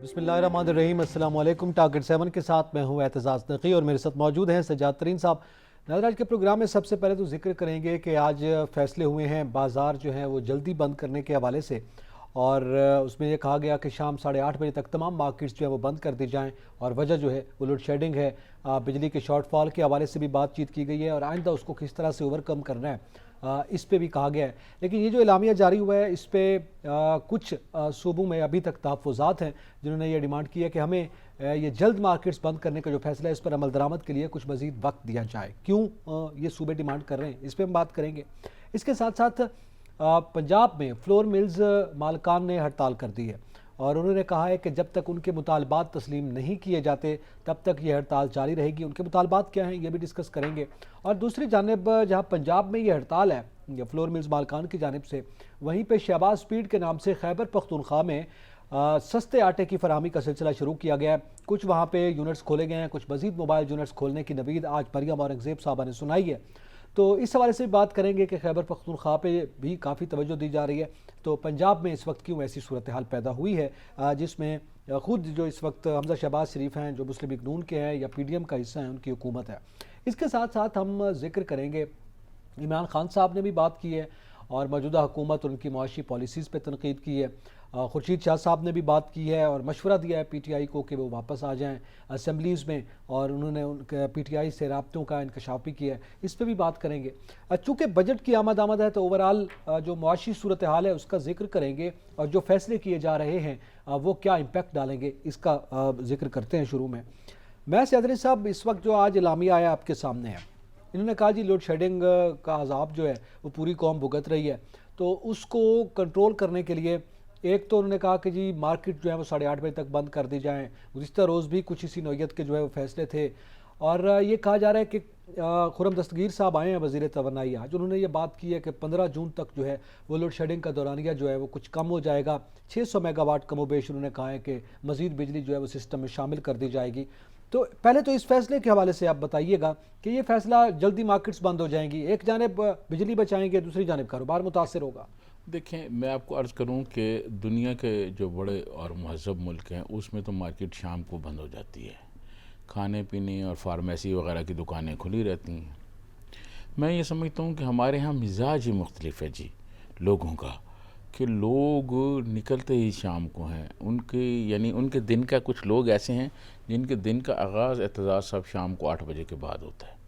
بسم اللہ الرحمن الرحیم، السلام علیکم۔ ٹارگٹ 7 کے ساتھ میں ہوں اعتزاز نقی اور میرے ساتھ موجود ہیں سجاد ترین صاحب۔ ناظرین، آج کے پروگرام میں سب سے پہلے تو ذکر کریں گے کہ آج فیصلے ہوئے ہیں بازار جو ہیں وہ جلدی بند کرنے کے حوالے سے، اور اس میں یہ کہا گیا کہ شام 8:30 بجے تک تمام مارکیٹس جو ہیں وہ بند کر دی جائیں، اور وجہ جو ہے وہ لوڈ شیڈنگ ہے۔ بجلی کے شارٹ فال کے حوالے سے بھی بات چیت کی گئی ہے اور آئندہ اس کو کس طرح سے اوور کم کرنا ہے اس پہ بھی کہا گیا ہے۔ لیکن یہ جو اعلامیہ جاری ہوا ہے اس پہ کچھ صوبوں میں ابھی تک تحفظات ہیں، جنہوں نے یہ ڈیمانڈ کی ہے کہ ہمیں یہ جلد مارکیٹس بند کرنے کا جو فیصلہ ہے اس پر عمل درآمد کے لیے کچھ مزید وقت دیا جائے۔ کیوں یہ صوبے ڈیمانڈ کر رہے ہیں اس پہ ہم بات کریں گے۔ اس کے ساتھ ساتھ پنجاب میں فلور ملز مالکان نے ہڑتال کر دی ہے، اور انہوں نے کہا ہے کہ جب تک ان کے مطالبات تسلیم نہیں کیے جاتے تب تک یہ ہڑتال جاری رہے گی۔ ان کے مطالبات کیا ہیں یہ بھی ڈسکس کریں گے۔ اور دوسری جانب جہاں پنجاب میں یہ ہڑتال ہے فلور ملز مالکان کی جانب سے، وہیں پہ شہباز فیڈ کے نام سے خیبر پختونخوا میں سستے آٹے کی فراہمی کا سلسلہ شروع کیا گیا ہے۔ کچھ وہاں پہ یونٹس کھولے گئے ہیں، کچھ مزید موبائل یونٹس کھولنے کی نوید آج مریم اورنگزیب صاحبہ نے سنائی ہے۔ تو اس حوالے سے بھی بات کریں گے کہ خیبر پختونخوا پہ بھی کافی توجہ دی جا رہی ہے، تو پنجاب میں اس وقت کیوں ایسی صورتحال پیدا ہوئی ہے جس میں خود جو اس وقت حمزہ شہباز شریف ہیں جو مسلم لیگ نون کے ہیں یا پی ڈی ایم کا حصہ ہیں، ان کی حکومت ہے۔ اس کے ساتھ ساتھ ہم ذکر کریں گے عمران خان صاحب نے بھی بات کی ہے اور موجودہ حکومت اور ان کی معاشی پالیسیز پہ تنقید کی ہے۔ خورشید شاہ صاحب نے بھی بات کی ہے اور مشورہ دیا ہے پی ٹی آئی کو کہ وہ واپس آ جائیں اسمبلیز میں، اور انہوں نے پی ٹی آئی سے رابطوں کا انکشاف بھی کیا ہے، اس پہ بھی بات کریں گے۔ چونکہ بجٹ کی آمد ہے تو اوورآل جو معاشی صورتحال ہے اس کا ذکر کریں گے، اور جو فیصلے کیے جا رہے ہیں وہ کیا امپیکٹ ڈالیں گے اس کا ذکر کرتے ہیں۔ شروع میں سیادری صاحب، اس وقت جو آج اعلامیہ آیا آپ کے سامنے ہے، انہوں نے کہا جی لوڈ شیڈنگ کا عذاب جو ہے وہ پوری قوم بھگت رہی ہے، تو اس کو کنٹرول کرنے کے لیے ایک تو انہوں نے کہا کہ جی مارکیٹ جو ہے وہ 8:30 بجے تک بند کر دی جائیں۔ گزشتہ روز بھی کچھ اسی نوعیت کے جو ہے وہ فیصلے تھے، اور یہ کہا جا رہا ہے کہ خرم دستگیر صاحب آئے ہیں وزیر توانائی آج، انہوں نے یہ بات کی ہے کہ 15 جون تک جو ہے وہ لوڈ شیڈنگ کا دورانیہ جو ہے وہ کچھ کم ہو جائے گا۔ 600 میگا واٹ کم و بیش انہوں نے کہا ہے کہ مزید بجلی جو ہے وہ سسٹم میں شامل کر دی جائے گی۔ تو پہلے تو اس فیصلے کے حوالے سے آپ بتائیے گا کہ یہ فیصلہ جلدی مارکیٹس بند ہو جائیں گی، ایک جانب بجلی بچائیں گے، دوسری جانب کاروبار متاثر ہوگا۔ دیکھیں، میں آپ کو عرض کروں کہ دنیا کے جو بڑے اور مہذب ملک ہیں اس میں تو مارکیٹ شام کو بند ہو جاتی ہے، کھانے پینے اور فارمیسی وغیرہ کی دکانیں کھلی رہتی ہیں۔ میں یہ سمجھتا ہوں کہ ہمارے ہاں مزاج ہی مختلف ہے جی لوگوں کا، کہ لوگ نکلتے ہی شام کو ہیں، ان کے دن کا کچھ لوگ ایسے ہیں جن کے دن کا آغاز اعتزاز صاحب شام کو 8 بجے کے بعد ہوتا ہے۔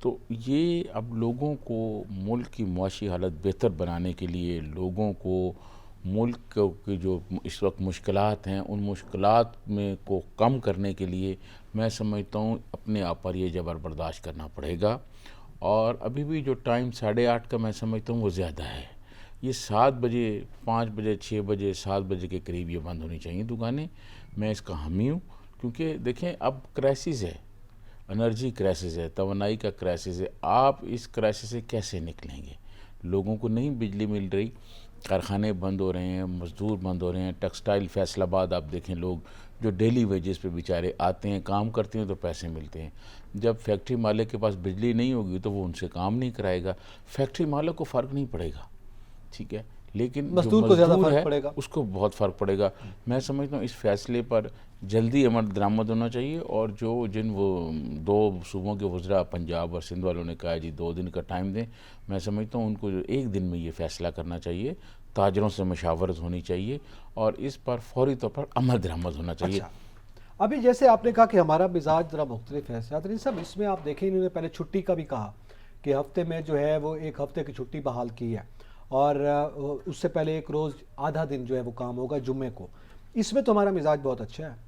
تو یہ اب لوگوں کو ملک کی معاشی حالت بہتر بنانے کے لیے، لوگوں کو ملک کی جو اس وقت مشکلات ہیں ان مشکلات میں کو کم کرنے کے لیے میں سمجھتا ہوں اپنے آپ پر یہ جبر برداشت کرنا پڑے گا۔ اور ابھی بھی جو ٹائم 8:30 کا میں سمجھتا ہوں وہ زیادہ ہے۔ یہ 7 بجے، 5 بجے، 6 بجے، 7 بجے کے قریب یہ بند ہونی چاہیے دکانیں۔ میں اس کا حامی ہوں، کیونکہ دیکھیں اب کرائسس ہے، انرجی کرائسس ہے، توانائی کا کرائسس ہے۔ آپ اس کرائسس سے کیسے نکلیں گے؟ لوگوں کو نہیں بجلی مل رہی، کارخانے بند ہو رہے ہیں، مزدور بند ہو رہے ہیں۔ ٹیکسٹائل فیصل آباد آپ دیکھیں، لوگ جو ڈیلی ویجز پہ بیچارے آتے ہیں، کام کرتے ہیں تو پیسے ملتے ہیں۔ جب فیکٹری مالک کے پاس بجلی نہیں ہوگی تو وہ ان سے کام نہیں کرائے گا۔ فیکٹری مالک کو فرق نہیں پڑے گا، ٹھیک ہے، لیکن جو مزدور کو زیادہ مزدور فرق ہے پڑے گا، اس کو بہت فرق پڑے گا۔ میں سمجھتا ہوں اس فیصلے پر جلدی عمل درآمد ہونا چاہیے، اور جن وہ 2 صوبوں کے وزراء پنجاب اور سندھ والوں نے کہا جی 2 دن کا ٹائم دیں، میں سمجھتا ہوں ان کو 1 دن میں یہ فیصلہ کرنا چاہیے، تاجروں سے مشاورت ہونی چاہیے اور اس پر فوری طور پر عمل درآمد ہونا چاہیے۔ اچھا، ابھی جیسے آپ نے کہا کہ ہمارا مزاج ذرا مختلف ہے سیادری صاحب، اس میں آپ دیکھیں انہوں نے پہلے چھٹی کا بھی کہا کہ ہفتے میں جو ہے وہ 1 ہفتے کی چھٹی بحال کی ہے، اور اس سے پہلے 1 روز آدھا دن جو ہے وہ کام ہوگا جمعے کو۔ اس میں تو ہمارا مزاج بہت اچھا ہے،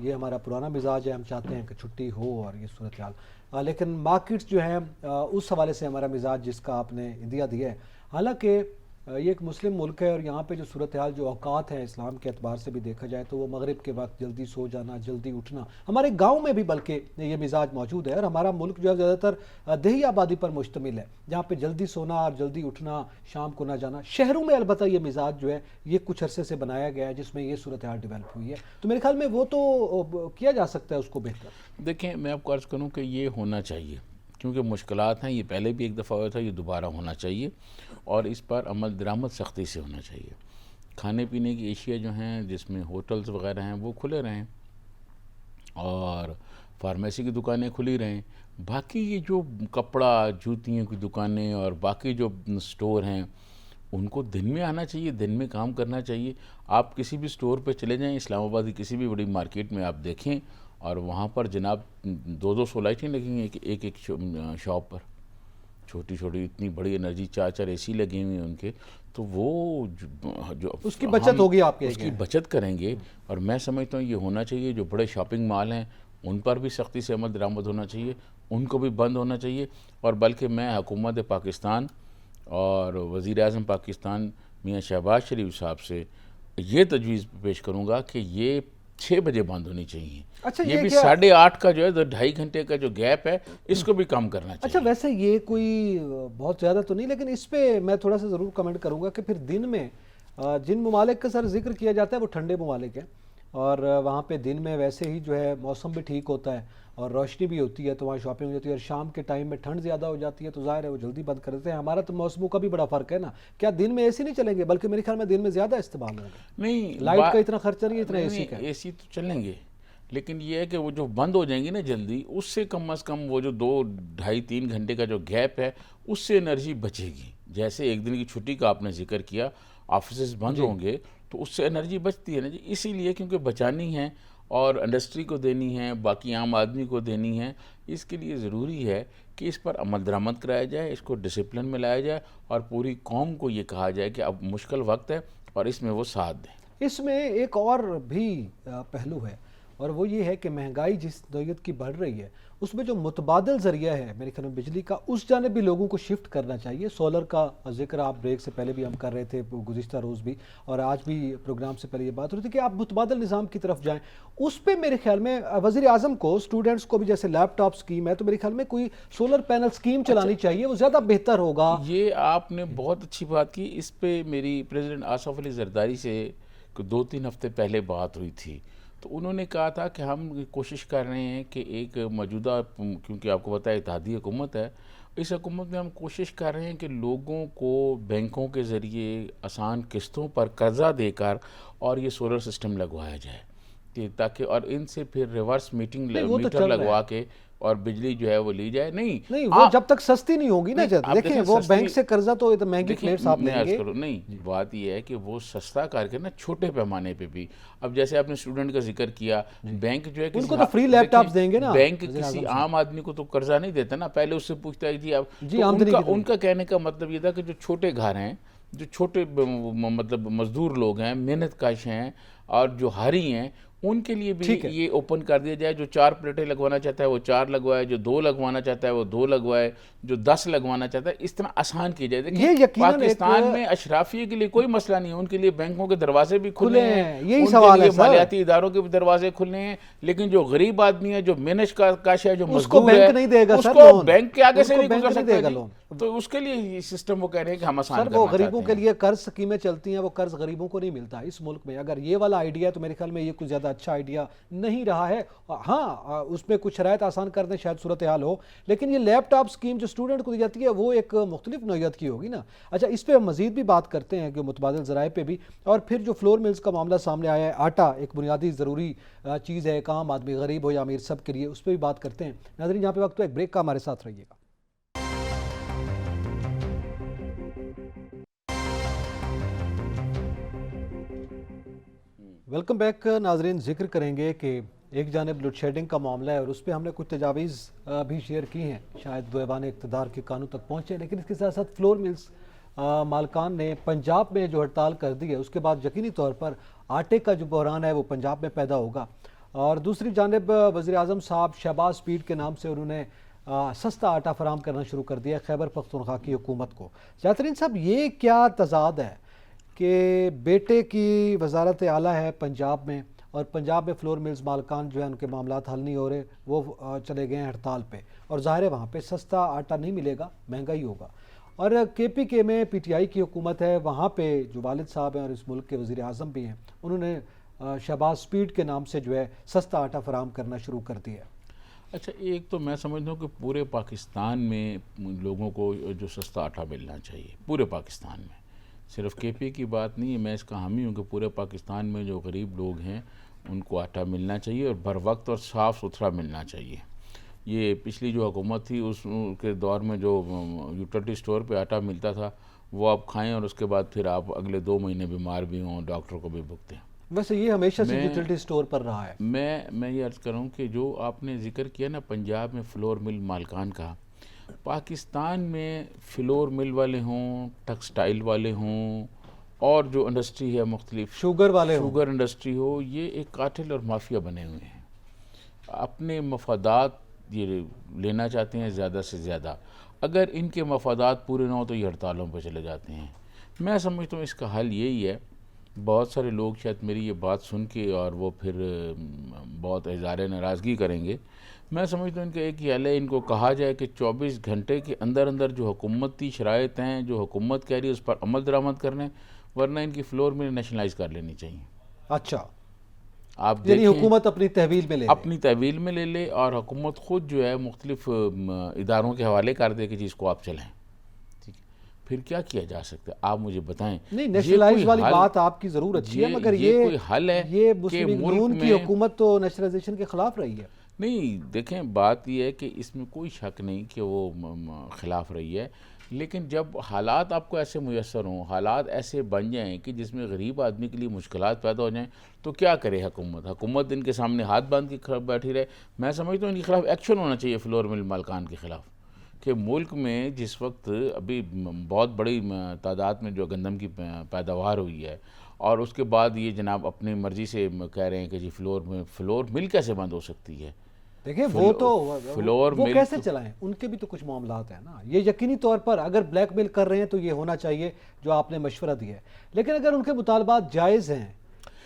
یہ ہمارا پرانا مزاج ہے، ہم چاہتے ہیں کہ چھٹی ہو اور یہ صورتحال، لیکن مارکیٹس جو ہیں اس حوالے سے ہمارا مزاج جس کا آپ نے عندیہ دیا ہے، حالانکہ یہ ایک مسلم ملک ہے اور یہاں پہ جو صورتحال جو اوقات ہیں اسلام کے اعتبار سے بھی دیکھا جائے تو وہ مغرب کے وقت جلدی سو جانا، جلدی اٹھنا، ہمارے گاؤں میں بھی بلکہ یہ مزاج موجود ہے، اور ہمارا ملک جو ہے زیادہ تر دیہی آبادی پر مشتمل ہے جہاں پہ جلدی سونا اور جلدی اٹھنا، شام کو نہ جانا۔ شہروں میں البتہ یہ مزاج جو ہے یہ کچھ عرصے سے بنایا گیا ہے جس میں یہ صورتحال ڈیولپ ہوئی ہے، تو میرے خیال میں وہ تو کیا جا سکتا ہے اس کو بہتر۔ دیکھیں، میں آپ کو عرض کروں کہ یہ ہونا چاہیے، کیونکہ مشکلات ہیں، یہ پہلے بھی ایک دفعہ ہوا تھا، یہ دوبارہ ہونا چاہیے اور اس پر عمل درآمد سختی سے ہونا چاہیے۔ کھانے پینے کی اشیاء جو ہیں جس میں ہوٹلز وغیرہ ہیں وہ کھلے رہیں اور فارمیسی کی دکانیں کھلی رہیں. باقی یہ جو کپڑا جوتیوں کی دکانیں اور باقی جو سٹور ہیں ان کو دن میں آنا چاہیے, دن میں کام کرنا چاہیے. آپ کسی بھی سٹور پہ چلے جائیں, اسلام آباد کی کسی بھی بڑی مارکیٹ میں آپ دیکھیں, اور وہاں پر جناب 200 لائٹیں لگی ہیں ایک شاپ پر, چھوٹی چھوٹی, اتنی بڑی انرجی, 4 اے سی لگے ہوئے ہیں ان کے. تو وہ جو اس کی بچت ہوگی آپ کے, اس کی بچت کریں گے. اور میں سمجھتا ہوں یہ ہونا چاہیے, جو بڑے شاپنگ مال ہیں ان پر بھی سختی سے عمل درآمد ہونا چاہیے, ان کو بھی بند ہونا چاہیے. اور بلکہ میں حکومت پاکستان اور وزیر اعظم پاکستان میاں شہباز شریف صاحب سے یہ تجویز پیش کروں گا کہ یہ 6 بجے بند ہونی چاہیے. اچھا, یہ بھی 8:30 کا جو ہے 2.5 گھنٹے کا جو گیپ ہے اس کو بھی کم کرنا چاہیے. اچھا ویسے یہ کوئی بہت زیادہ تو نہیں, لیکن اس پہ میں تھوڑا سا ضرور کمنٹ کروں گا کہ پھر دن میں جن ممالک کا سر ذکر کیا جاتا ہے وہ ٹھنڈے ممالک ہیں, اور وہاں پہ دن میں ویسے ہی جو ہے موسم بھی ٹھیک ہوتا ہے اور روشنی بھی ہوتی ہے, تو وہاں شاپنگ ہو جاتی ہے, اور شام کے ٹائم میں ٹھنڈ زیادہ ہو جاتی ہے تو ظاہر ہے وہ جلدی بند کر دیتے ہیں. ہمارا تو موسموں کا بھی بڑا فرق ہے نا, کیا دن میں اے سی نہیں چلیں گے؟ بلکہ میرے خیال میں دن میں زیادہ استعمال ہوگا. نہیں, لائٹ کا اتنا خرچہ نہیں ہے اتنا اے سی کا. اے سی تو چلیں گے, لیکن یہ ہے کہ وہ جو بند ہو جائیں گی نا جلدی, اس سے کم از کم وہ جو 2-2.5-3 گھنٹے کا جو گیپ ہے اس سے انرجی بچے گی. جیسے ایک دن کی چھٹی کا آپ نے ذکر کیا, آفیسز بند ہوں گے تو اس سے انرجی بچتی ہے نا جی. اسی لیے کیونکہ بچانی ہے اور انڈسٹری کو دینی ہے, باقی عام آدمی کو دینی ہے, اس کے لیے ضروری ہے کہ اس پر عمل درآمد کرایا جائے, اس کو ڈسپلن میں لایا جائے, اور پوری قوم کو یہ کہا جائے کہ اب مشکل وقت ہے اور اس میں وہ ساتھ دیں. اس میں ایک اور بھی پہلو ہے, اور وہ یہ ہے کہ مہنگائی جس نوعیت کی بڑھ رہی ہے اس میں جو متبادل ذریعہ ہے میرے خیال میں بجلی کا, اس جانب بھی لوگوں کو شفٹ کرنا چاہیے. سولر کا ذکر آپ بریک سے پہلے بھی ہم کر رہے تھے, گزشتہ روز بھی, اور آج بھی پروگرام سے پہلے یہ بات ہو رہی تھی کہ آپ متبادل نظام کی طرف جائیں. اس پہ میرے خیال میں وزیر اعظم کو, اسٹوڈنٹس کو بھی جیسے لیپ ٹاپ سکیم ہے, تو میرے خیال میں کوئی سولر پینل سکیم چلانی چاہیے, وہ زیادہ بہتر ہوگا. یہ آپ نے بہت اچھی بات کی. اس پہ میری پریزیڈنٹ آصف علی زرداری سے 2-3 ہفتے پہلے بات ہوئی تھی, تو انہوں نے کہا تھا کہ ہم کوشش کر رہے ہیں کہ ایک موجودہ, کیونکہ آپ کو پتہ ہے اتحادی حکومت ہے, اس حکومت میں ہم کوشش کر رہے ہیں کہ لوگوں کو بینکوں کے ذریعے آسان قسطوں پر قرضہ دے کر اور یہ سولر سسٹم لگوایا جائے, تاکہ اور ان سے پھر ریورس میٹر لگوا کے اور بجلی جو ہے وہ لی جائے. نہیں وہ جب تک سستی نہیں ہوگی نا, دیکھیں وہ بینک سے قرضہ تو مہنگی پلیٹس آپ لیں گے. نہیں, بات یہ ہے کہ وہ سستا کر کے نا چھوٹے پیمانے پہ بھی. اب جیسے آپ نے اسٹوڈنٹ کا ذکر کیا, بینک جو ہے ان کو تو فری لیپ ٹاپس دیں گے نا, بینک کسی عام آدمی کو تو قرضہ نہیں دیتا نا, پہلے اس سے پوچھتا ہے جی آپ. ان کا کہنے کا مطلب یہ تھا کہ جو چھوٹے گھر ہیں, جو چھوٹے مطلب مزدور لوگ ہیں, محنت کش ہیں, اور جو ہاری ہیں, ان کے لیے بھی یہ اوپن کر دیا جائے. جو 4 پلیٹیں لگوانا چاہتا ہے وہ 4 لگوائے, جو 2 لگوانا چاہتا ہے وہ 2 لگوائے, جو 10 لگوانا چاہتا ہے, اس طرح آسان کی جائے. دیکھیں پاکستان میں اشرافیہ کے لیے کوئی مسئلہ نہیں ہے, ان کے لیے بینکوں کے دروازے بھی کھلے ہیں, یہی سوال ہے, مالیاتی اداروں کے بھی دروازے کھلے ہیں, لیکن جو غریب آدمی ہے, جو محنت کش ہے, جو مزدور ہے, اس کو بینک کے آگے سے نہیں گزر سکتا. تو اس کے لیے یہ سسٹم وہ کہہ رہے ہیں کہ ہم آسان کرنا چاہتے ہیں. وہ غریبوں کے لیے قرض اسکیمیں چلتی ہیں, وہ قرض غریبوں کو نہیں ملتا اس ملک میں. اگر یہ والا آئیڈیا ہے تو میرے خیال میں یہ کچھ زیادہ اچھا آئیڈیا نہیں رہا ہے. ہاں اس میں کچھ شرائط آسان کر دیں شاید صورتحال ہو, لیکن یہ لیپ ٹاپ سکیم جو اسٹوڈنٹ کو دی جاتی ہے وہ ایک مختلف نوعیت کی ہوگی نا. اچھا اس پہ ہم مزید بھی بات کرتے ہیں کہ متبادل ذرائع پہ بھی, اور پھر جو فلور ملز کا معاملہ سامنے آیا ہے, آٹا ایک بنیادی ضروری چیز ہے, ایک عام آدمی غریب ہو یا امیر سب کے لیے, اس پہ بھی بات کرتے ہیں. ناظرین یہاں پہ وقت تو ایک بریک کا, ہمارے ساتھ رہیے گا. ویلکم بیک ناظرین. ذکر کریں گے کہ ایک جانب لوڈ شیڈنگ کا معاملہ ہے, اور اس پہ ہم نے کچھ تجاویز بھی شیئر کی ہیں, شاید ایوان اقتدار کے قانون تک پہنچے, لیکن اس کے ساتھ ساتھ فلور ملز مالکان نے پنجاب میں جو ہڑتال کر دی ہے, اس کے بعد یقینی طور پر آٹے کا جو بحران ہے وہ پنجاب میں پیدا ہوگا. اور دوسری جانب وزیر اعظم صاحب شہباز سپیڈ کے نام سے انہوں نے سستا آٹا فراہم کرنا شروع کر دیا ہے خیبر پختونخوا کی حکومت کو. جاترین صاحب یہ کیا تضاد ہے کہ بیٹے کی وزارت اعلیٰ ہے پنجاب میں, اور پنجاب میں فلور ملز مالکان جو ہے ان کے معاملات حل نہیں ہو رہے, وہ چلے گئے ہیں ہڑتال پہ, اور ظاہر ہے وہاں پہ سستا آٹا نہیں ملے گا, مہنگا ہی ہوگا. اور کے پی کے میں پی ٹی آئی کی حکومت ہے, وہاں پہ جو والد صاحب ہیں اور اس ملک کے وزیر اعظم بھی ہیں, انہوں نے شہباز سپیڈ کے نام سے جو ہے سستا آٹا فراہم کرنا شروع کر دیا ہے. اچھا, ایک تو میں سمجھتا ہوں کہ پورے پاکستان میں لوگوں کو جو سستا آٹا ملنا چاہیے, پورے پاکستان میں, صرف کے پی کی بات نہیں ہے، میں اس کا حامی ہوں کہ پورے پاکستان میں جو غریب لوگ ہیں ان کو آٹا ملنا چاہیے اور بر وقت اور صاف ستھرا ملنا چاہیے۔ یہ پچھلی جو حکومت تھی اس کے دور میں جو یوٹیلٹی سٹور پہ آٹا ملتا تھا وہ آپ کھائیں اور اس کے بعد پھر آپ اگلے 2 مہینے بیمار بھی ہوں، ڈاکٹر کو بھی بھگتے ہیں۔ ویسے یہ ہمیشہ سے یوٹیلٹی سٹور پر رہا ہے۔ میں یہ عرض کروں کہ جو آپ نے ذکر کیا نا پنجاب میں فلور مل مالکان کا، پاکستان میں فلور مل والے ہوں، ٹیکسٹائل والے ہوں اور جو انڈسٹری ہے مختلف شوگر والے ہوں، شوگر انڈسٹری ہو، یہ ایک قاتل اور مافیا بنے ہوئے ہیں۔ اپنے مفادات یہ لینا چاہتے ہیں زیادہ سے زیادہ، اگر ان کے مفادات پورے نہ ہوں تو یہ ہڑتالوں پہ چلے جاتے ہیں۔ میں سمجھتا ہوں اس کا حل یہی ہے، بہت سارے لوگ شاید میری یہ بات سن کے اور وہ پھر بہت اظہار ناراضگی کریں گے، میں سمجھتا ہوں ان کا ایک ہی حل ہے، ان کو کہا جائے کہ 24 گھنٹے کے اندر اندر جو حکومتی شرائط ہیں، جو حکومت کہہ رہی ہے اس پر عمل درآمد کرنے، ورنہ ان کی فلور میں نیشنلائز کر لینی چاہیے۔ اچھا، آپ یعنی دیکھیں حکومت اپنی تحویل میں لے لے۔ اپنی تحویل میں لے لے اور حکومت خود جو ہے مختلف اداروں کے حوالے کر دے کہ جس کو آپ چلائیں، ٹھیک ہے؟ پھر کیا کیا جا سکتا ہے آپ مجھے بتائیں۔ نہیں، یہ نیشنلائز کوئی والی حل- بات آپ کی ضرور اچھی ہے، مگر یہ کوئی حل ہے یہ کہ مسلم لیگ ملک نون کی میں حکومت تو نیشنلائزیشن کے خلاف رہی ہے۔ نہیں، دیکھیں بات یہ ہے کہ اس میں کوئی شک نہیں کہ وہ خلاف رہی ہے، لیکن جب حالات آپ کو ایسے میسر ہوں، حالات ایسے بن جائیں کہ جس میں غریب آدمی کے لیے مشکلات پیدا ہو جائیں تو کیا کرے حکومت ان کے سامنے ہاتھ باندھ کے بیٹھی رہے؟ میں سمجھتا ہوں ان کے خلاف ایکشن ہونا چاہیے، فلور مل مالکان کے خلاف، کہ ملک میں جس وقت ابھی بہت بڑی تعداد میں جو گندم کی پیداوار ہوئی ہے اور اس کے بعد یہ جناب اپنی مرضی سے کہہ رہے ہیں کہ جی فلور مل کیسے بند ہو سکتی ہے؟ دیکھیں وہ تو فلور وہ مل کیسے چلائیں، ان کے بھی تو کچھ معاملات ہیں نا۔ یہ یقینی طور پر اگر بلیک میل کر رہے ہیں تو یہ ہونا چاہیے جو آپ نے مشورہ دیا ہے، لیکن اگر ان کے مطالبات جائز ہیں،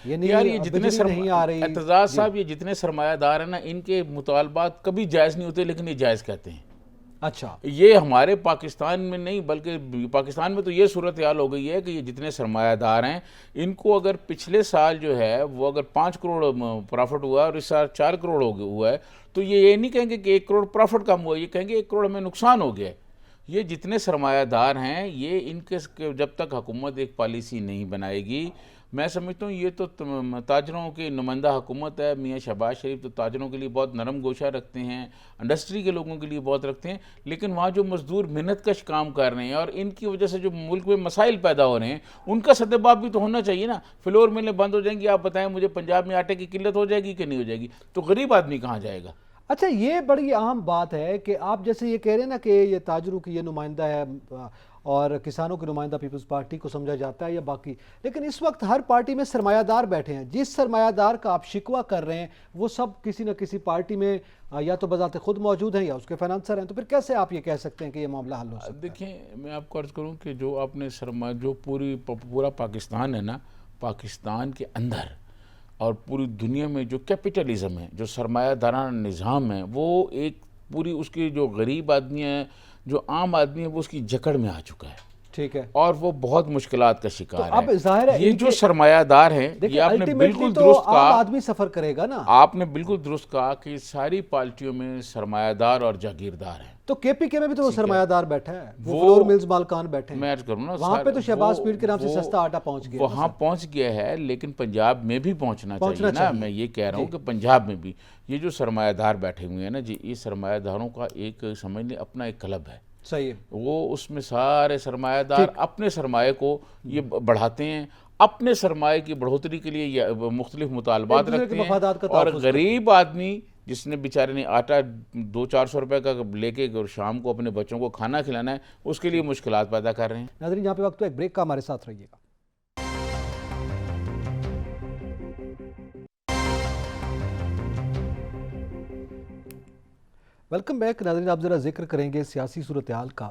یعنی یار یہ جتنے بجلی نہیں آ رہی، اعتزاز صاحب، یہ جتنے سرمایہ دار ہیں نا ان کے مطالبات کبھی جائز نہیں ہوتے لیکن یہ جائز کہتے ہیں۔ اچھا، یہ ہمارے پاکستان میں نہیں بلکہ پاکستان میں تو یہ صورتحال ہو گئی ہے کہ یہ جتنے سرمایہ دار ہیں ان کو اگر پچھلے سال جو ہے وہ اگر 5 کروڑ پرافٹ ہوا اور اس سال 4 کروڑ ہوا ہے تو یہ نہیں کہیں گے کہ 1 کروڑ پرافٹ کم ہوا ہے، یہ کہیں گے 1 کروڑ ہمیں نقصان ہو گیا ہے۔ یہ جتنے سرمایہ دار ہیں یہ ان کے جب تک حکومت ایک پالیسی نہیں بنائے گی، میں سمجھتا ہوں یہ تو تاجروں کی نمائندہ حکومت ہے، میاں شہباز شریف تو تاجروں کے لیے بہت نرم گوشہ رکھتے ہیں، انڈسٹری کے لوگوں کے لیے بہت رکھتے ہیں، لیکن وہاں جو مزدور محنت کش کام کر رہے ہیں اور ان کی وجہ سے جو ملک میں مسائل پیدا ہو رہے ہیں ان کا سدباب بھی تو ہونا چاہیے نا۔ فلور ملیں بند ہو جائیں گی، آپ بتائیں مجھے پنجاب میں آٹے کی قلت ہو جائے گی کہ نہیں ہو جائے گی؟ تو غریب آدمی کہاں جائے گا؟ اچھا، یہ بڑی اہم بات ہے کہ آپ جیسے یہ کہہ رہے ہیں نا کہ یہ تاجروں کی یہ نمائندہ ہے اور کسانوں کی نمائندہ پیپلز پارٹی کو سمجھا جاتا ہے یا باقی، لیکن اس وقت ہر پارٹی میں سرمایہ دار بیٹھے ہیں، جس سرمایہ دار کا آپ شکوہ کر رہے ہیں وہ سب کسی نہ کسی پارٹی میں یا تو بذات خود موجود ہیں یا اس کے فائنانسر ہیں، تو پھر کیسے آپ یہ کہہ سکتے ہیں کہ یہ معاملہ حل ہو سکتا ہے؟ دیکھیں میں آپ کو عرض کروں کہ جو آپ نے جو پورا پاکستان ہے نا، پاکستان کے اندر اور پوری دنیا میں جو کیپٹلزم ہے، جو سرمایہ دارانہ نظام ہے، وہ ایک پوری اس کی جو غریب آدمی ہے، جو عام آدمی ہے، وہ اس کی جکڑ میں آ چکا ہے، ٹھیک ہے، اور وہ بہت مشکلات کا شکار اب ظاہر ہے یہ جو سرمایہ دار ہیں، یہ آپ نے بالکل درست عام کہا، آدمی سفر کرے گا نا۔ آپ نے بالکل درست کہا کہ ساری پارٹیوں میں سرمایہ دار اور جاگیردار ہیں۔ تو کے پی کے میں بھی تو وہ سرمایہ دار بیٹھا ہے، وہ فلور ملز مالکان بیٹھے ہیں، میں عرض کروں نا وہاں پہ تو شہباز پیر کے نام سے سستا آٹا پہنچ گیا، وہاں پہنچ گیا ہے، لیکن پنجاب میں بھی پہنچنا چاہیے نا۔ میں یہ کہہ رہا ہوں کہ پنجاب میں بھی یہ جو سرمایہ دار بیٹھے ہوئے ہیں نا جی، یہ سرمایہ داروں کا ایک سمجھ لیں اپنا ایک کلب ہے، صحیح ہے، وہ اس میں سارے سرمایہ دار اپنے سرمایہ کو یہ بڑھاتے ہیں، اپنے سرمایہ کی بڑھوتری کے لیے یہ مختلف مطالبات رکھتے ہیں، اور غریب آدمی جس نے بیچارے نے آٹا 200-400 روپے کا لے کے شام کو اپنے بچوں کو کھانا کھلانا ہے، اس کے لیے مشکلات پیدا کر رہے ہیں۔ ناظرین یہاں پہ وقت تو ایک بریک کا، ہمارے ساتھ رہیے گا۔ ویلکم بیک ناظرین، آپ ذرا ذکر کریں گے سیاسی صورتحال کا۔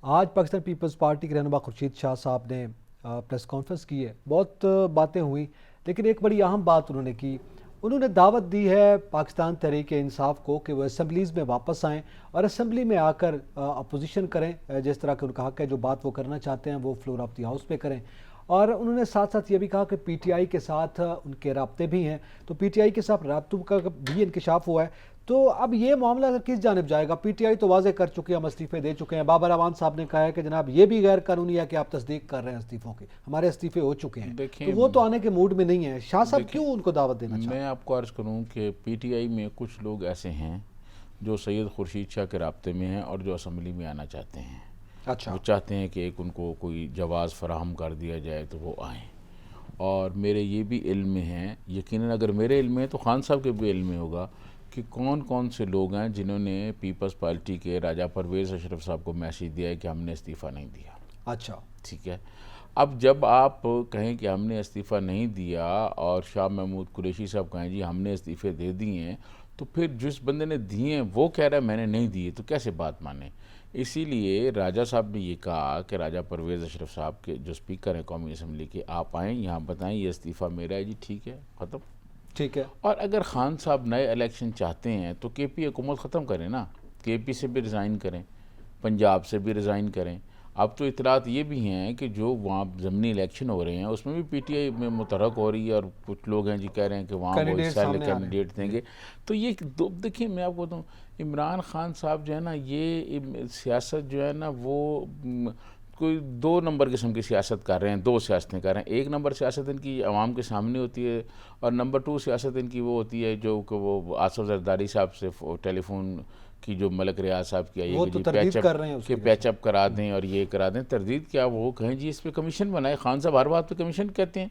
آج پاکستان پیپلز پارٹی کے رہنما خورشید شاہ صاحب نے پریس کانفرنس کی ہے، بہت باتیں ہوئیں، لیکن ایک بڑی اہم بات انہوں نے کی، انہوں نے دعوت دی ہے پاکستان تحریک انصاف کو کہ وہ اسمبلیز میں واپس آئیں اور اسمبلی میں آ کر اپوزیشن کریں، جس طرح کہ ان کا حق ہے، جو بات وہ کرنا چاہتے ہیں وہ فلور آف دی ہاؤس پہ کریں۔ اور انہوں نے ساتھ ساتھ یہ بھی کہا کہ پی ٹی آئی کے ساتھ ان کے رابطے بھی ہیں، تو پی ٹی آئی کے ساتھ رابطوں کا بھی انکشاف ہوا ہے، تو اب یہ معاملہ کس جانب جائے گا؟ پی ٹی آئی تو واضح کر چکے ہیں، ہم استعفے دے چکے ہیں. بابر اعوان صاحب نے کہا ہے کہ جناب یہ بھی غیر قانونی ہے کہ آپ تصدیق کر رہے ہیں استعفوں کی، ہمارے استعفے ہو چکے ہیں. تو وہ تو آنے کے موڈ میں نہیں ہے. شاہ صاحب کیوں ان کو دعوت دینا چاہتے ہیں؟ میں آپ کو عرض کروں کہ پی ٹی آئی میں کچھ لوگ ایسے ہیں جو سید خورشید شاہ کے رابطے میں ہیں اور جو اسمبلی میں آنا چاہتے ہیں. اچھا، وہ چاہتے ہیں کہ ایک ان کو کوئی جواز فراہم کر دیا جائے تو وہ آئیں. اور میرے یہ بھی علم میں ہیں، یقیناً اگر میرے علم میں ہے تو خان صاحب کے بھی علم میں ہوگا کہ کون کون سے لوگ ہیں جنہوں نے پیپلز پارٹی کے راجہ پرویز اشرف صاحب کو میسیج دیا ہے کہ ہم نے استعفیٰ نہیں دیا. اچھا، ٹھیک ہے. اب جب آپ کہیں کہ ہم نے استعفیٰ نہیں دیا اور شاہ محمود قریشی صاحب کہیں جی ہم نے استعفے دے دیے ہیں، تو پھر جس بندے نے دیے ہیں وہ کہہ رہا ہے میں نے نہیں دیے، تو کیسے بات مانیں؟ اسی لیے راجہ صاحب نے یہ کہا کہ راجہ پرویز اشرف صاحب کے جو اسپیکر ہیں قومی اسمبلی کے، آپ آئیں یہاں بتائیں یہ استعفیٰ میرا ہے. جی ٹھیک ہے، ختم. ٹھیک ہے. اور اگر خان صاحب نئے الیکشن چاہتے ہیں تو کے پی حکومت ختم کریں نا، کے پی سے بھی ریزائن کریں، پنجاب سے بھی ریزائن کریں. اب تو اطلاعات یہ بھی ہیں کہ جو وہاں ضمنی الیکشن ہو رہے ہیں اس میں بھی پی ٹی آئی میں متحرک ہو رہی ہے اور کچھ لوگ ہیں جی کہہ رہے ہیں کہ وہاں وہ حصہ لے کینڈیڈیٹ دیں گے. تو یہ دیکھیں میں آپ کو بتاؤں، عمران خان صاحب جو ہے نا یہ سیاست جو ہے نا وہ کوئی 2 نمبر قسم کی سیاست کر رہے ہیں، 2 سیاستیں کر رہے ہیں. 1 نمبر سیاست ان کی عوام کے سامنے ہوتی ہے اور نمبر 2 سیاست ان کی وہ ہوتی ہے جو کہ وہ آصف زرداری صاحب سے ٹیلی فون کی جو ملک ریاض صاحب کی آئی ہے کہ پیچ اپ کرا دیں اور یہ کرا دیں. تردید کیا، وہ کہیں جی اس پہ کمیشن بنائے. خان صاحب ہر بات پہ کمیشن کہتے ہیں.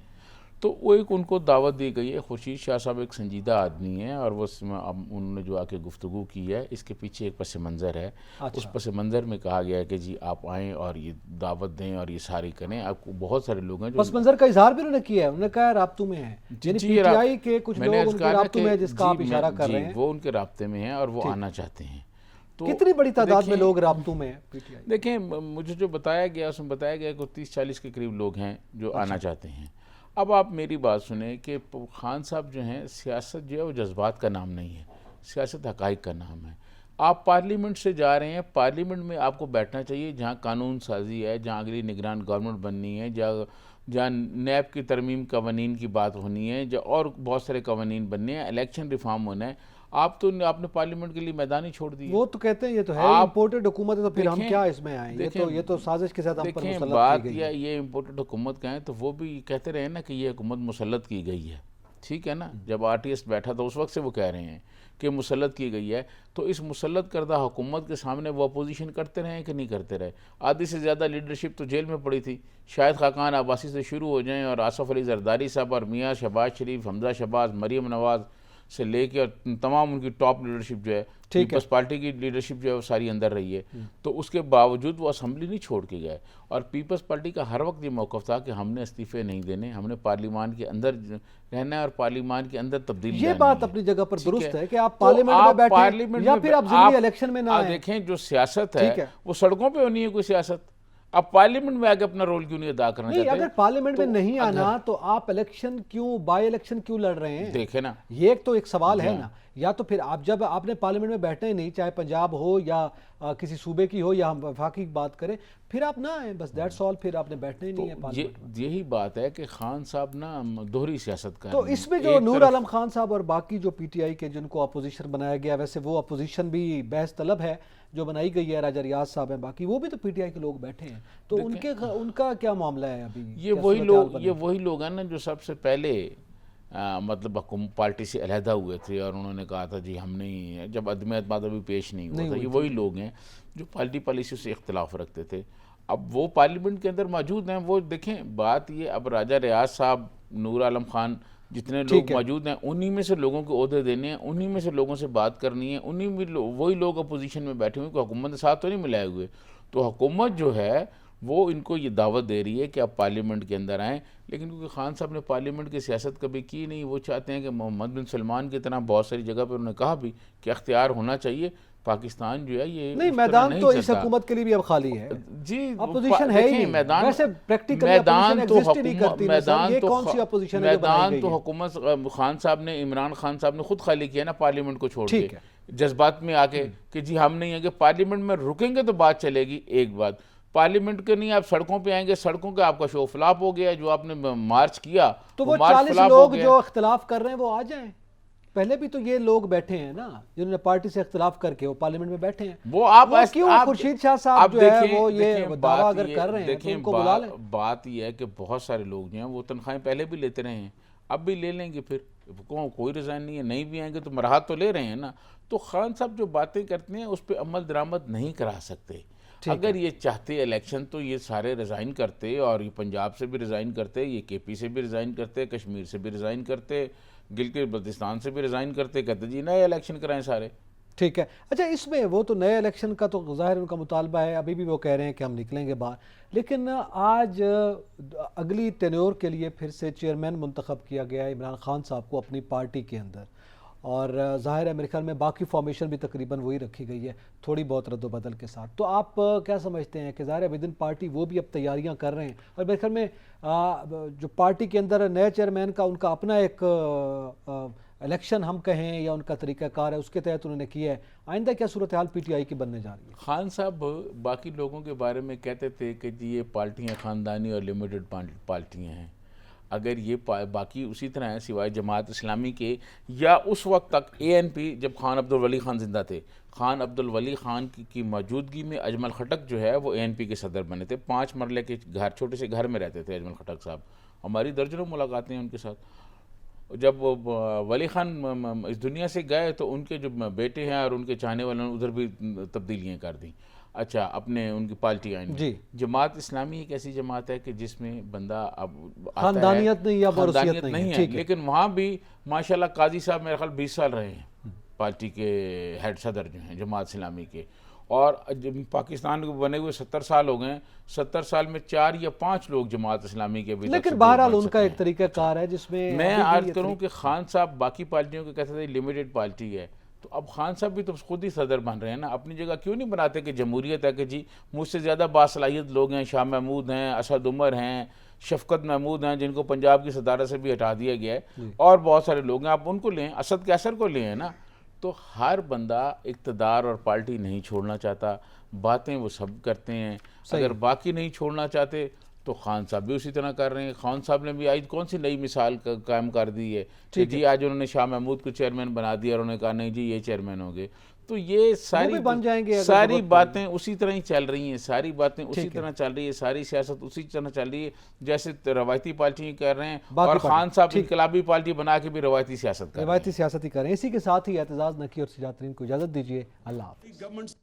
تو وہ ایک ان کو دعوت دی گئی ہے. خورشید شاہ صاحب ایک سنجیدہ آدمی ہیں اور وہ انہوں نے جو آ کے گفتگو کی ہے اس کے پیچھے ایک پس منظر ہے. اس پس منظر میں کہا گیا ہے کہ جی آپ آئیں اور یہ دعوت دیں اور یہ ساری کریں. آپ کو بہت سارے لوگ ہیں جو پس منظر کا اظہار بھی انہوں نے کیا ہے، انہوں نے کہا ہے رابطوں میں ہیں، یعنی پی ٹی آئی کے کچھ لوگ ان کے رابطوں میں ہیں جس کا آپ اشارہ کر رہے ہیں. وہ ان کے رابطے میں ہیں اور وہ آنا چاہتے ہیں. کتنی بڑی تعداد میں لوگ رابطوں میں ہیں پی ٹی آئی؟ دیکھیں مجھے جو بتایا گیا اس میں بتایا گیا کہ 30-40 کے قریب لوگ ہیں جو آنا چاہتے ہیں. اب آپ میری بات سنیں کہ خان صاحب جو ہیں سیاست جو ہے وہ جذبات کا نام نہیں ہے، سیاست حقائق کا نام ہے. آپ پارلیمنٹ سے جا رہے ہیں، پارلیمنٹ میں آپ کو بیٹھنا چاہیے جہاں قانون سازی ہے، جہاں اگلی نگران گورنمنٹ بننی ہے، جہاں نیب کی ترمیم قوانین کی بات ہونی ہے، اور بہت سارے قوانین بننے ہیں، الیکشن ریفارم ہونا ہے. آپ نے پارلیمنٹ کے لیے میدان ہی چھوڑ دیا. وہ تو کہتے ہیں یہ تو ہے امپورٹڈ حکومت ہے، تو پھر ہم کیا اس میں آئیں؟ یہ تو سازش کے ساتھ ہم پر مسلط کی گئی ہے. بات یہ امپورٹڈ حکومت کا ہے تو وہ بھی کہتے رہے نا کہ یہ حکومت مسلط کی گئی ہے. ٹھیک ہے نا، جب آر ٹی ایس بیٹھا تو اس وقت سے وہ کہہ رہے ہیں کہ مسلط کی گئی ہے. تو اس مسلط کردہ حکومت کے سامنے وہ اپوزیشن کرتے رہے کہ نہیں کرتے رہے؟ آدھی سے زیادہ لیڈرشپ تو جیل میں پڑی تھی. شاہد خاقان عباسی سے شروع ہو جائیں اور آصف علی زرداری صاحب اور میاں شہباز شریف، حمزہ شہباز، مریم نواز سے لے کے اور تمام ان کی ٹاپ لیڈرشپ جو ہے، پیپلز پارٹی کی لیڈرشپ جو ہے وہ ساری اندر رہی ہے. تو اس کے باوجود وہ اسمبلی نہیں چھوڑ کے گئے. اور پیپلز پارٹی کا ہر وقت یہ موقف تھا کہ ہم نے استعفے نہیں دینے، ہم نے پارلیمان کے اندر رہنا ہے اور پارلیمان کے اندر تبدیلی. یہ بات اپنی جگہ پر درست ہے کہ آپ پارلیمنٹ میں بیٹھیں یا پھر آپ ضمنی الیکشن میں نہ آئیں. دیکھیں جو سیاست ہے وہ سڑکوں پہ ہونی ہے کوئی سیاست. آپ پارلیمنٹ میں آگے اپنا رول کیوں نہیں ادا کرنا چاہتے؟ اگر پارلیمنٹ میں نہیں آنا تو آپ الیکشن کیوں، بائی الیکشن کیوں لڑ رہے ہیں؟ دیکھیں نا، یہ ایک تو ایک سوال ہے نا. یا تو پھر آپ جب آپ نے پارلیمنٹ میں بیٹھنا ہی نہیں، چاہے پنجاب ہو یا کسی صوبے کی ہو یا ہم وفاقی بات کریں، پھر آپ نہ آئیں، بس دیٹس آل. پھر آپ نے بیٹھنا ہی نہیں ہے پارلیمنٹ میں. یہی بات ہے کہ خان صاحب نا دوہری سیاست کر رہے ہیں. تو اس میں جو نور عالم خان صاحب اور باقی جو پی ٹی آئی کے جن کو اپوزیشن بنایا گیا، ویسے وہ اپوزیشن بھی بحث طلب ہے جو بنائی گئی ہے، راجہ ریاض صاحب ہیں، باقی وہ بھی تو پی ٹی آئی کے لوگ بیٹھے ہیں. تو ان کا کیا معاملہ ہے ابھی؟ یہ وہی لوگ ہیں نا جو سب سے پہلے مطلب پارٹی سے علیحدہ ہوئے تھے اور انہوں نے کہا تھا جی ہم نہیں، جب عدم اعتماد ابھی پیش نہیں ہوا تھا. یہ وہی لوگ ہیں جو پارٹی پالیسی سے اختلاف رکھتے تھے. اب وہ پارلیمنٹ کے اندر موجود ہیں. وہ دیکھیں بات یہ، اب راجہ ریاض صاحب، نور عالم خان، جتنے لوگ موجود ہیں انہی میں سے لوگوں کو عہدے دینے ہیں، انہی میں سے لوگوں سے بات کرنی ہے، انہی میں وہی لوگ اپوزیشن میں بیٹھے ہوئے، کوئی حکومت کے ساتھ تو نہیں ملائے ہوئے. تو حکومت جو ہے وہ ان کو یہ دعوت دے رہی ہے کہ آپ پارلیمنٹ کے اندر آئیں. لیکن کیونکہ خان صاحب نے پارلیمنٹ کی سیاست کبھی کی نہیں، وہ چاہتے ہیں کہ محمد بن سلمان کی طرح بہت ساری جگہ پہ انہوں نے کہا بھی کہ اختیار ہونا چاہیے. پاکستان جو ہے یہ نہیں، میدان تو اس حکومت کے لیے بھی اب خالی ہے. جی اپوزیشن ہے ہی نہیں، ویسے پریکٹیکلی اپوزیشن ایگزسٹ نہیں کرتی. یہ کون سی اپوزیشن ہے جو بنائی گئی ہے؟ میدان تو حکومت خان صاحب نے، عمران خان صاحب نے خود خالی کیا نا پارلیمنٹ کو چھوڑ کے، جذبات میں آ کے کہ جی ہم نہیں ہیں گے. پارلیمنٹ میں رکیں گے تو بات چلے گی. ایک بات، پارلیمنٹ کے نہیں، آپ سڑکوں پہ آئیں گے، سڑکوں کا آپ کا شو فلاپ ہو گیا. جو آپ نے مارچ کیا تو وہ 40 لوگ جو اختلاف کر رہے ہیں وہ آ جائیں. پہلے بھی تو یہ لوگ بیٹھے ہیں نا جنہوں نے پارٹی سے اختلاف کر کے وہ پارلیمنٹ میں بیٹھے ہیں. وہ آپ کیوں خورشید شاہ صاحب جو ہے وہ یہ دعویٰ اگر کر رہے ہیں تو ان کو بلا لیں. بات یہ ہے کہ بہت سارے لوگ جو ہیں وہ تنخواہیں پہلے بھی لیتے رہے ہیں, اب بھی لے لیں گے, پھر کوئی ریزائن نہیں ہے, نہیں بھی آئیں گے تو مراحت تو لے رہے ہیں نا. تو خان صاحب جو باتیں کرتے ہیں اس پہ عمل درآمد نہیں کرا سکتے. اگر یہ چاہتے الیکشن تو یہ سارے ریزائن کرتے, اور یہ پنجاب سے بھی ریزائن کرتے, یہ کے پی سے بھی ریزائن کرتے, کشمیر سے بھی ریزائن کرتے, گلگت بلتستان سے بھی ریزائن کرتے, کہتے جی نئے الیکشن کرائیں سارے. ٹھیک ہے. اچھا اس میں وہ تو نئے الیکشن کا تو ظاہر ان کا مطالبہ ہے, ابھی بھی وہ کہہ رہے ہیں کہ ہم نکلیں گے باہر, لیکن آج اگلی ٹینیور کے لیے پھر سے چیئرمین منتخب کیا گیا ہے عمران خان صاحب کو اپنی پارٹی کے اندر, اور ظاہر ہے میرے خیال میں باقی فارمیشن بھی تقریباً وہی رکھی گئی ہے تھوڑی بہت رد و بدل کے ساتھ. تو آپ کیا سمجھتے ہیں کہ ظاہر ہے ودن پارٹی وہ بھی اب تیاریاں کر رہے ہیں, اور میرے خیال میں جو پارٹی کے اندر نئے چیئرمین کا ان کا اپنا ایک الیکشن ہم کہیں یا ان کا طریقہ کار ہے, اس کے تحت انہوں نے کیا ہے. آئندہ کیا صورتحال پی ٹی آئی کی بننے جا رہی ہے؟ خان صاحب باقی لوگوں کے بارے میں کہتے تھے کہ جی یہ پارٹیاں خاندانی اور لمیٹڈ پارٹیاں ہیں. اگر یہ باقی اسی طرح ہیں سوائے جماعت اسلامی کے, یا اس وقت تک اے این پی جب خان عبد الولی خان زندہ تھے, خان عبد الولی خان کی موجودگی میں اجمل خٹک جو ہے وہ اے این پی کے صدر بنے تھے. 5 مرلے کے گھر, چھوٹے سے گھر میں رہتے تھے اجمل خٹک صاحب. ہماری درجنوں ملاقاتیں ہیں ان کے ساتھ. جب ولی خان اس دنیا سے گئے تو ان کے جو بیٹے ہیں اور ان کے چاہنے والوں نے ادھر بھی تبدیلیاں کر دیں. اچھا اپنے ان کی پارٹی آئیں جی. جماعت اسلامی ایک ایسی جماعت ہے کہ جس میں بندہ اب خاندانیت نہیں یا موروثیت نہیں ہے, لیکن وہاں بھی ماشاءاللہ قاضی صاحب میرے خیال 20 سال رہے ہیں پارٹی کے ہیڈ صدر جو ہیں جماعت اسلامی کے, اور پاکستان کو بنے ہوئے 70 سال ہو گئے ہیں. 70 سال میں 4 یا 5 لوگ جماعت اسلامی کے, لیکن بہرحال ان کا ایک طریقہ کار ہے جس میں عرض کروں کہ خان صاحب باقی پارٹیوں کے کہتے تھے لمیٹڈ پارٹی ہے, تو اب خان صاحب بھی تو خود ہی صدر بن رہے ہیں نا. اپنی جگہ کیوں نہیں بناتے کہ جمہوریت ہے کہ جی مجھ سے زیادہ باصلاحیت لوگ ہیں, شاہ محمود ہیں, اسد عمر ہیں, شفقت محمود ہیں جن کو پنجاب کی صدارت سے بھی ہٹا دیا گیا ہے, اور بہت سارے لوگ ہیں, آپ ان کو لیں, اسد کیسر کو لیں نا. تو ہر بندہ اقتدار اور پارٹی نہیں چھوڑنا چاہتا, باتیں وہ سب کرتے ہیں. اگر باقی نہیں چھوڑنا چاہتے تو خان صاحب بھی اسی طرح کر رہے ہیں. خان صاحب نے بھی آج کون سی نئی مثال قائم کر دی ہے کہ جی آج انہوں نے شاہ محمود کو چیئرمین بنا دیا اور انہوں نے کہا نہیں جی یہ چیئرمین ہوں گے. تو یہ ساری باتیں اسی طرح ہی چل رہی ہیں, ساری باتیں اسی طرح چل رہی ہے, ساری سیاست اسی طرح چل رہی ہے جیسے روایتی پارٹیاں کر رہے ہیں, اور خان صاحب انقلابی پارٹی بنا کے بھی روایتی سیاست کر رہے ہیں. روایتی سیاست ہی کر رہے ہیں. اسی کے ساتھ ہی اعتزاز نقی اور سجاد ترین کو اجازت دیجیے. اللہ حافظ.